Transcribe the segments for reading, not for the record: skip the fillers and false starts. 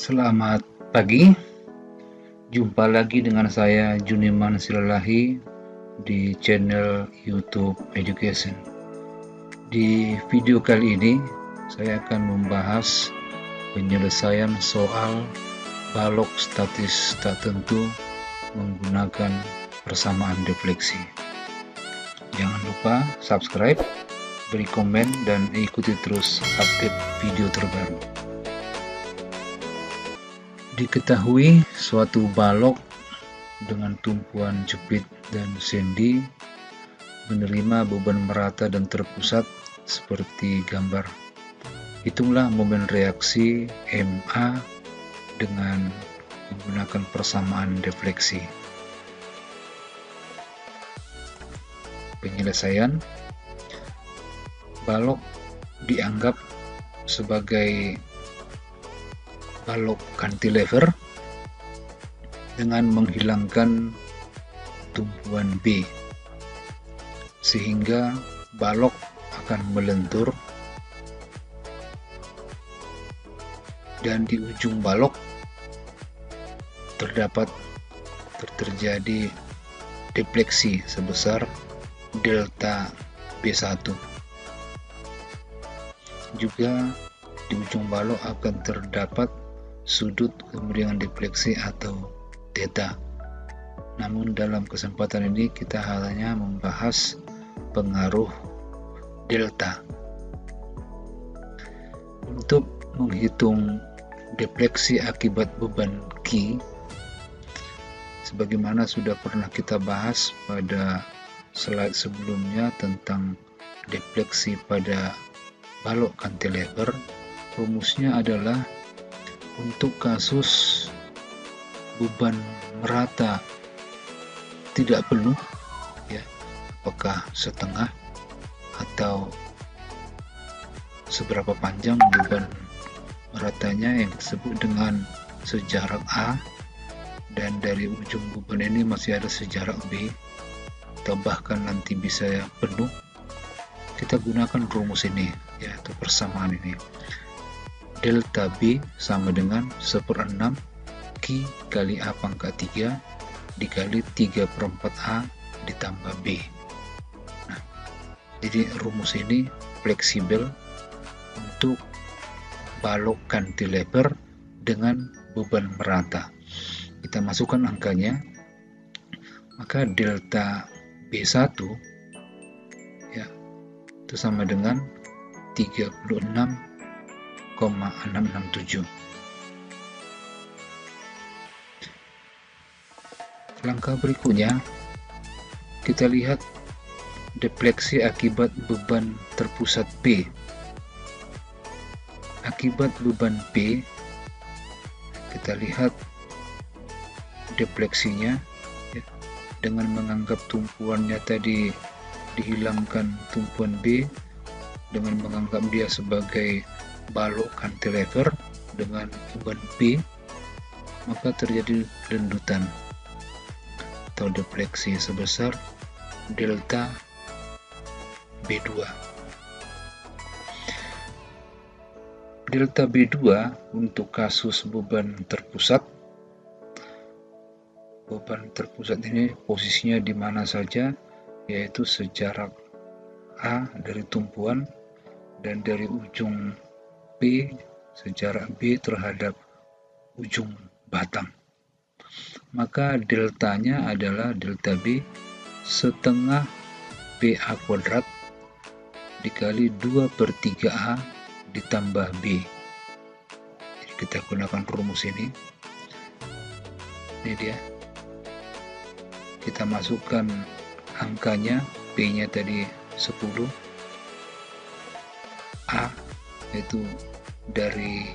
Selamat pagi, jumpa lagi dengan saya Juniman Silalahi di channel YouTube Education. Di video kali ini saya akan membahas penyelesaian soal balok statis tak tentu menggunakan persamaan defleksi. Jangan lupa subscribe, beri komen, dan ikuti terus update video terbaru. Diketahui suatu balok dengan tumpuan jepit dan sendi menerima beban merata dan terpusat seperti gambar. Hitunglah momen reaksi MA dengan menggunakan persamaan defleksi. Penyelesaian: balok dianggap sebagai balok cantilever dengan menghilangkan tumpuan B, sehingga balok akan melentur dan di ujung balok terjadi defleksi sebesar delta B1. Juga di ujung balok akan terdapat sudut kemiringan defleksi atau theta. Namun dalam kesempatan ini kita hanya membahas pengaruh delta. Untuk menghitung defleksi akibat beban Q, sebagaimana sudah pernah kita bahas pada slide sebelumnya tentang defleksi pada balok cantilever, rumusnya adalah untuk kasus beban merata tidak penuh, ya, apakah setengah atau seberapa panjang beban meratanya yang disebut dengan sejarak A, dan dari ujung beban ini masih ada sejarak B, atau bahkan nanti bisa penuh, kita gunakan rumus ini, yaitu persamaan ini. Delta B sama dengan 1/6 Q kali A pangkat 3 dikali 3/4 A ditambah B. Nah, jadi rumus ini fleksibel untuk balok cantilever dengan beban merata. Kita masukkan angkanya, maka delta B1 ya itu sama dengan 36,667. Langkah berikutnya, kita lihat defleksi akibat beban terpusat P. Akibat beban P, kita lihat defleksinya ya, dengan menganggap tumpuannya tadi dihilangkan tumpuan B, dengan menganggap dia sebagai balok cantilever dengan beban P, maka terjadi lendutan atau defleksi sebesar delta B2. Delta B2 untuk kasus beban terpusat. Beban terpusat ini posisinya di mana saja, yaitu sejarak A dari tumpuan dan dari ujung P sejarak B terhadap ujung batang. Maka deltanya adalah delta B setengah PA kuadrat dikali 2/3A ditambah B. Jadi kita gunakan rumus ini. Ini dia. Kita masukkan angkanya, P-nya tadi 10, A yaitu dari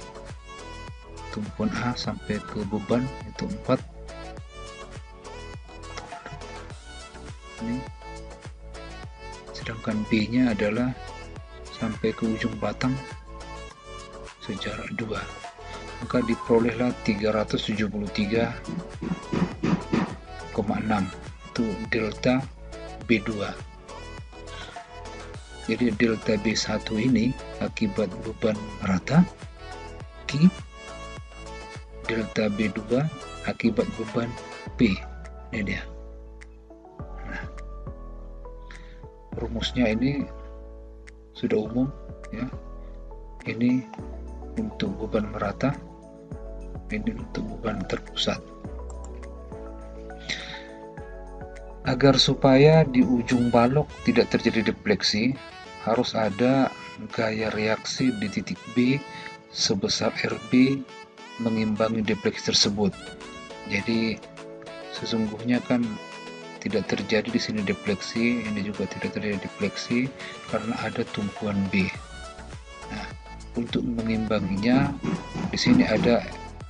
tumpuan A sampai ke beban itu 4. Ini. Sedangkan B-nya adalah sampai ke ujung batang sejarak 2. Maka diperolehlah 373,6 itu delta B2. Jadi delta B1 ini akibat beban rata Q delta B2 akibat beban P. Ini dia. Nah, rumusnya ini sudah umum ya. Ini untuk beban merata, ini untuk beban terpusat. Agar supaya di ujung balok tidak terjadi defleksi, harus ada gaya reaksi di titik B sebesar RB mengimbangi defleksi tersebut. Jadi sesungguhnya kan tidak terjadi di sini defleksi, ini juga tidak terjadi defleksi karena ada tumpuan B. Nah, untuk mengimbanginya di sini ada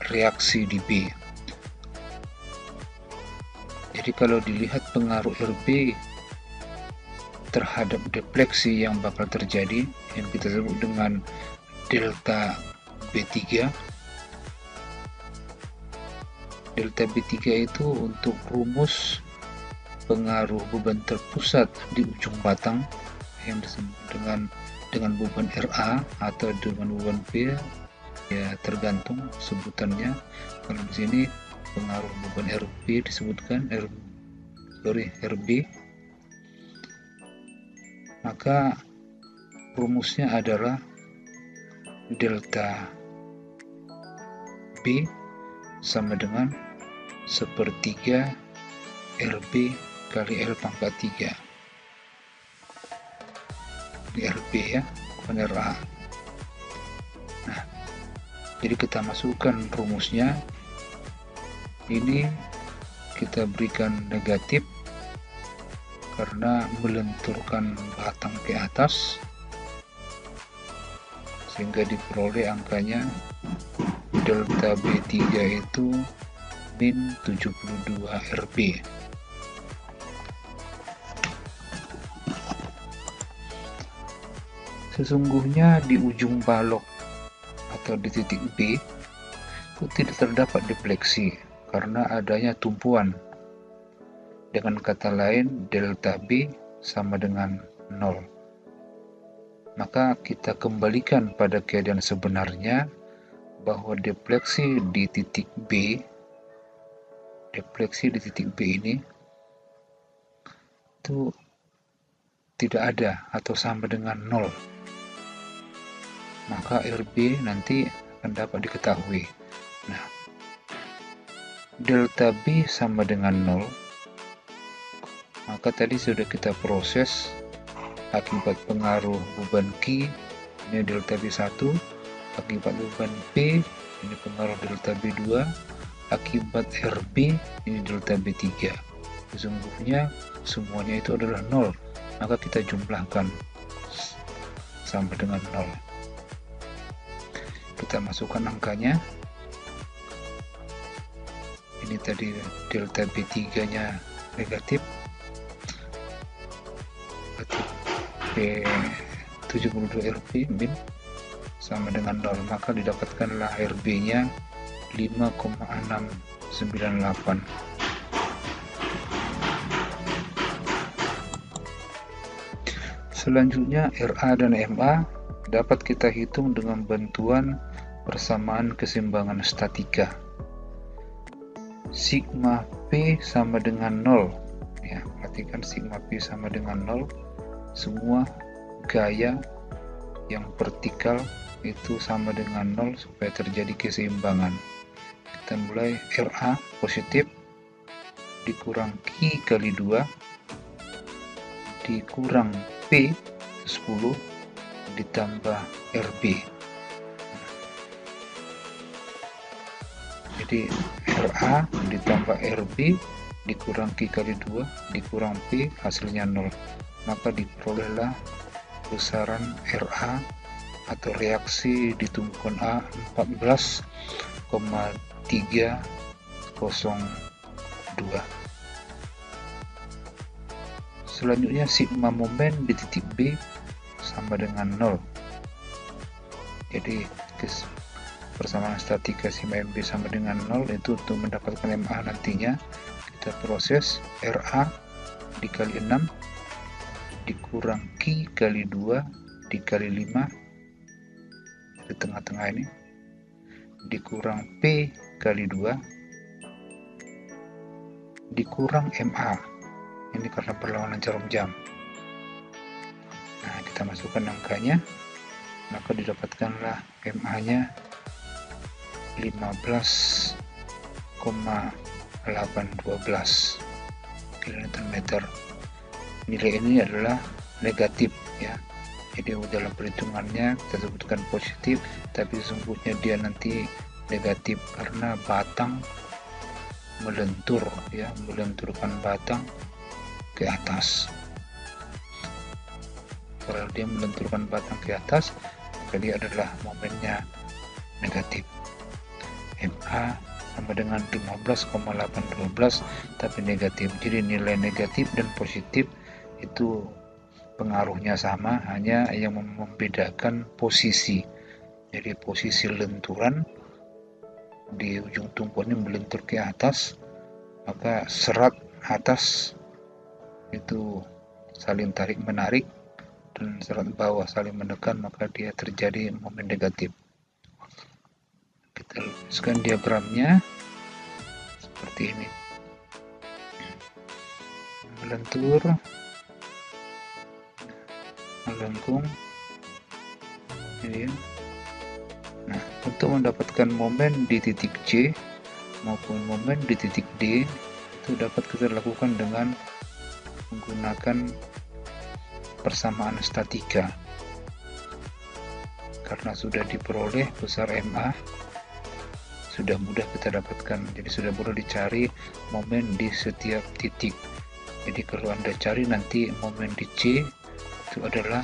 reaksi di B. Jadi kalau dilihat pengaruh RB terhadap defleksi yang bakal terjadi yang kita sebut dengan delta B3. Delta B3 itu untuk rumus pengaruh beban terpusat di ujung batang yang disebut dengan beban RA atau dengan beban P, ya tergantung sebutannya. Kalau di sini pengaruh beban RB disebutkan RB, maka rumusnya adalah delta B sama dengan 1/3 RB kali L pangkat 3. Di RB ya, bukan RA. Nah, jadi kita masukkan rumusnya. Ini kita berikan negatif karena melenturkan batang ke atas, sehingga diperoleh angkanya delta B3 itu min 72 RB. Sesungguhnya di ujung balok atau di titik B itu tidak terdapat defleksi karena adanya tumpuan. Dengan kata lain, delta B sama dengan 0. Maka kita kembalikan pada keadaan sebenarnya bahwa defleksi di titik B ini itu tidak ada atau sama dengan 0. Maka RB nanti akan dapat diketahui. Nah, delta B sama dengan 0, maka tadi sudah kita proses akibat pengaruh beban Q, ini delta B1, akibat beban P, ini pengaruh delta B2, akibat RB, ini delta B3. Sesungguhnya semuanya itu adalah 0, maka kita jumlahkan sama dengan 0. Kita masukkan angkanya. Ini tadi delta B3 nya negatif, berarti P72 RB min sama dengan 0, maka didapatkanlah RB nya 5,698. Selanjutnya RA dan MA dapat kita hitung dengan bantuan persamaan keseimbangan statika. Sigma P sama dengan 0 ya, perhatikan sigma P sama dengan 0, semua gaya yang vertikal itu sama dengan 0 supaya terjadi keseimbangan. Kita mulai RA positif dikurang Q kali 2 dikurang P 10 ditambah RB. Jadi RA ditambah RB dikurang Q kali 2 dikurang P hasilnya 0, maka diperolehlah besaran RA atau reaksi di tumpuan A 14,302. Selanjutnya sigma momen di titik B sama dengan 0. Jadi persamaan statika sigma MB sama dengan 0 itu untuk mendapatkan MA nantinya kita proses RA dikali 6 dikurang Q kali 2 dikali 5 di tengah-tengah ini dikurang P kali 2 dikurang MA. Ini karena perlawanan jarum jam. Nah, kita masukkan angkanya, maka didapatkanlah MA-nya 15,812 kN/meter. Nilai ini adalah negatif ya. Jadi dalam perhitungannya kita sebutkan positif, tapi sesungguhnya dia nanti negatif karena batang melentur ya, melenturkan batang ke atas. Kalau dia melenturkan batang ke atas, maka dia adalah momennya negatif. MA sama dengan 15,812 tapi negatif. Jadi nilai negatif dan positif itu pengaruhnya sama, hanya yang membedakan posisi. Jadi posisi lenturan di ujung tumpu ini melentur ke atas, maka serat atas itu saling tarik menarik dan serat bawah saling menekan, maka dia terjadi momen negatif. Kita lukiskan diagramnya seperti ini. Melentur, melengkung ini. Nah, untuk mendapatkan momen di titik C maupun momen di titik D itu dapat kita lakukan dengan menggunakan persamaan statika. Karena sudah diperoleh besar MA, sudah mudah kita dapatkan. Jadi sudah mudah dicari momen di setiap titik. Jadi kalau Anda cari nanti momen di C itu adalah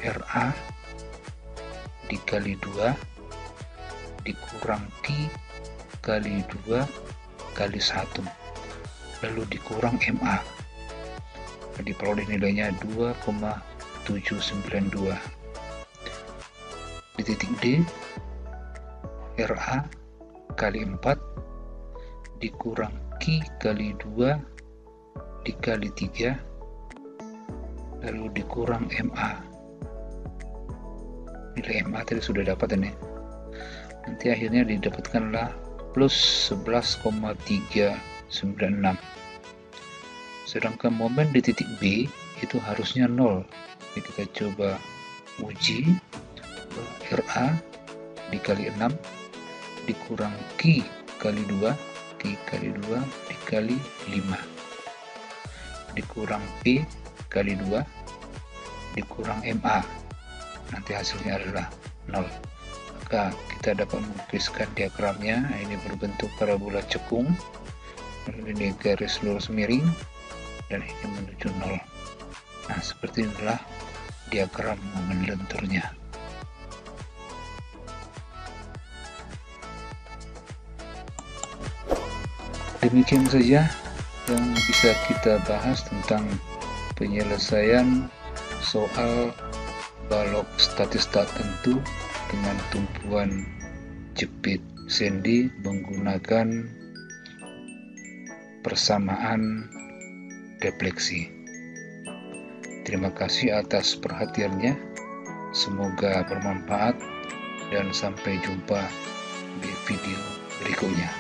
RA dikali 2 dikurang Q kali 2 kali 1 lalu dikurang MA. Diperoleh nilainya 2,792. Di titik D, RA kali 4 dikurang Q kali 2 dikali 3 lalu dikurang MA. Nilai MA tadi sudah dapat ini. Nanti akhirnya didapatkanlah plus 11,396. Sedangkan momen di titik B itu harusnya 0. Jadi kita coba uji. RA dikali 6 dikurang Q kali 2 dikali 5 dikurang P kali 2 dikurang MA. Nanti hasilnya adalah 0. Maka kita dapat melukiskan diagramnya. Ini berbentuk parabola cekung, ini garis lurus miring, dan ini menuju 0. Nah, seperti inilah diagram momen lenturnya. Demikian saja yang bisa kita bahas tentang penyelesaian soal balok statis tak tentu dengan tumpuan jepit sendi menggunakan persamaan defleksi. Terima kasih atas perhatiannya. Semoga bermanfaat dan sampai jumpa di video berikutnya.